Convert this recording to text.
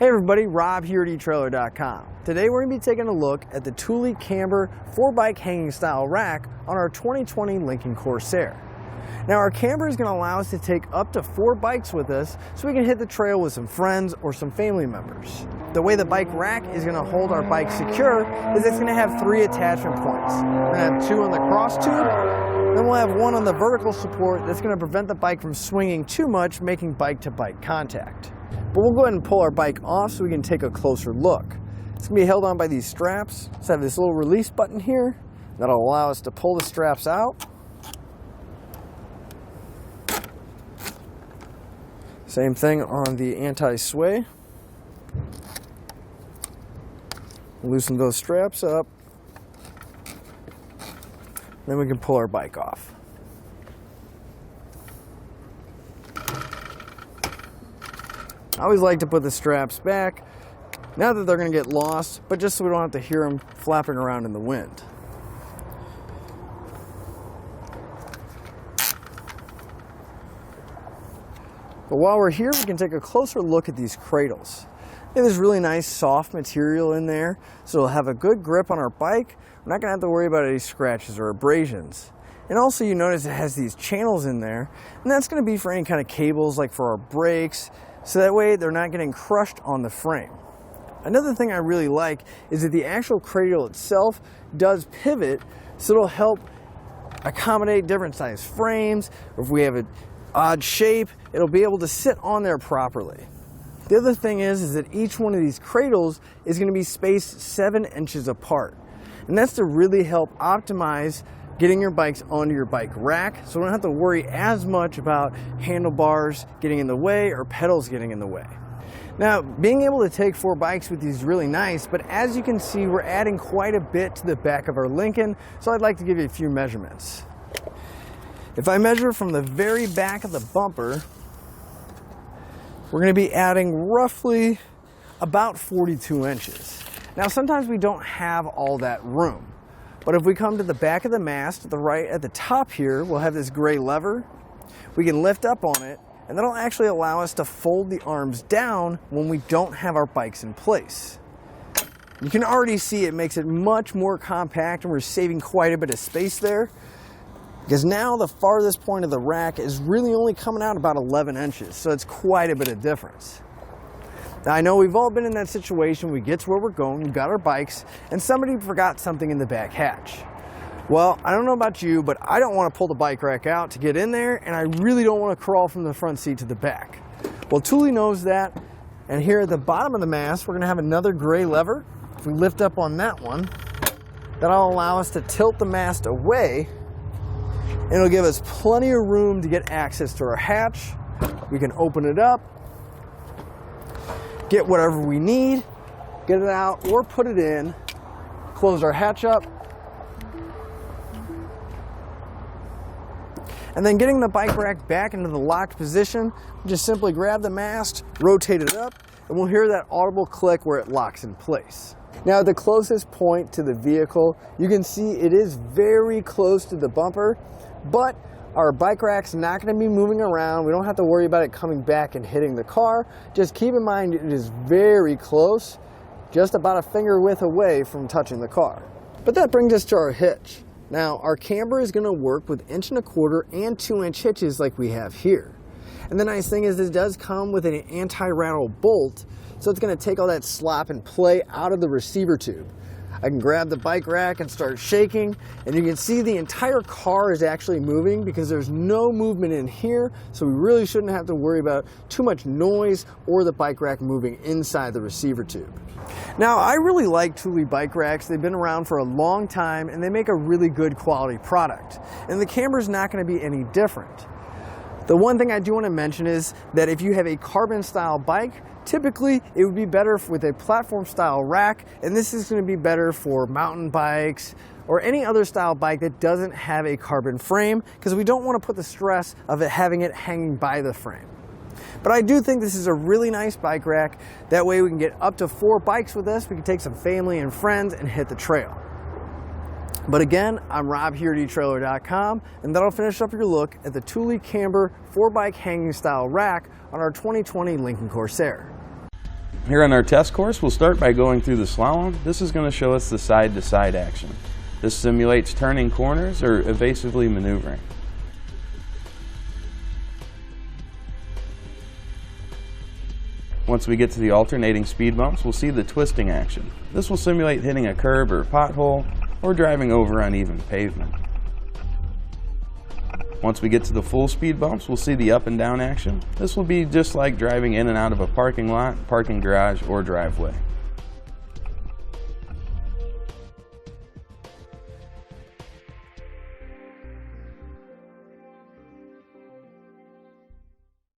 Hey everybody, Rob here at etrailer.com. Today we're going to be taking a look at the Thule Camber 4-bike hanging style rack on our 2020 Lincoln Corsair. Now our camber is going to allow us to take up to 4 bikes with us so we can hit the trail with some friends or some family members. The way the bike rack is going to hold our bike secure is it's going to have 3 attachment points. We're going to have 2 on the cross tube, then we'll have 1 on the vertical support that's going to prevent the bike from swinging too much, making bike-to-bike contact. But we'll go ahead and pull our bike off so we can take a closer look. It's going to be held on by these straps. Let's have this little release button here that'll allow us to pull the straps out. Same thing on the anti-sway. Loosen those straps up. Then we can pull our bike off. I always like to put the straps back, not that they're going to get lost, but just so we don't have to hear them flapping around in the wind. But while we're here, we can take a closer look at these cradles. There's really nice soft material in there, so it'll have a good grip on our bike. We're not going to have to worry about any scratches or abrasions. And also you notice it has these channels in there, and that's going to be for any kind of cables like for our brakes, so that way they're not getting crushed on the frame. Another thing I really like is that the actual cradle itself does pivot, so it'll help accommodate different size frames, or if we have an odd shape, it'll be able to sit on there properly. The other thing is that each one of these cradles is going to be spaced 7 inches apart. And that's to really help optimize getting your bikes onto your bike rack, so we don't have to worry as much about handlebars getting in the way or pedals getting in the way. Now, being able to take 4 bikes with you is really nice, but as you can see, we're adding quite a bit to the back of our Lincoln, so I'd like to give you a few measurements. If I measure from the very back of the bumper, we're going to be adding roughly about 42 inches. Now, sometimes we don't have all that room. But if we come to the back of the mast, to the right at the top here, we'll have this gray lever. We can lift up on it, and that'll actually allow us to fold the arms down when we don't have our bikes in place. You can already see it makes it much more compact, and we're saving quite a bit of space there, because now the farthest point of the rack is really only coming out about 11 inches, so it's quite a bit of difference. Now I know we've all been in that situation. We get to where we're going, we've got our bikes, and somebody forgot something in the back hatch. Well, I don't know about you, but I don't want to pull the bike rack out to get in there, and I really don't want to crawl from the front seat to the back. Well, Thule knows that, and here at the bottom of the mast, we're going to have another gray lever. If we lift up on that one, that'll allow us to tilt the mast away, and it'll give us plenty of room to get access to our hatch. We can open it up, get whatever we need, get it out or put it in, close our hatch up, and then getting the bike rack back into the locked position, just simply grab the mast, rotate it up, and we'll hear that audible click where it locks in place. Now at the closest point to the vehicle, you can see it is very close to the bumper, but our bike rack's not going to be moving around. We don't have to worry about it coming back and hitting the car. Just keep in mind it is very close, just about a finger width away from touching the car. But that brings us to our hitch. Now our camber is going to work with 1 1/4 and 2-inch hitches like we have here. And the nice thing is this does come with an anti-rattle bolt, so it's going to take all that slop and play out of the receiver tube. I can grab the bike rack and start shaking, and you can see the entire car is actually moving because there's no movement in here, so we really shouldn't have to worry about too much noise or the bike rack moving inside the receiver tube. Now, I really like Thule bike racks. They've been around for a long time, and they make a really good quality product. And the camber's not going to be any different. The one thing I do want to mention is that if you have a carbon style bike, typically it would be better with a platform style rack, and this is going to be better for mountain bikes or any other style bike that doesn't have a carbon frame, because we don't want to put the stress of having it hanging by the frame. But I do think this is a really nice bike rack. That way we can get up to 4 bikes with us. We can take some family and friends and hit the trail. But again, I'm Rob here at etrailer.com, and that'll finish up your look at the Thule Camber 4-bike hanging style rack on our 2020 Lincoln Corsair. Here on our test course, we'll start by going through the slalom. This is going to show us the side-to-side action. This simulates turning corners or evasively maneuvering. Once we get to the alternating speed bumps, we'll see the twisting action. This will simulate hitting a curb or pothole or driving over uneven pavement. Once we get to the full speed bumps, we'll see the up and down action. This will be just like driving in and out of a parking lot, parking garage, or driveway.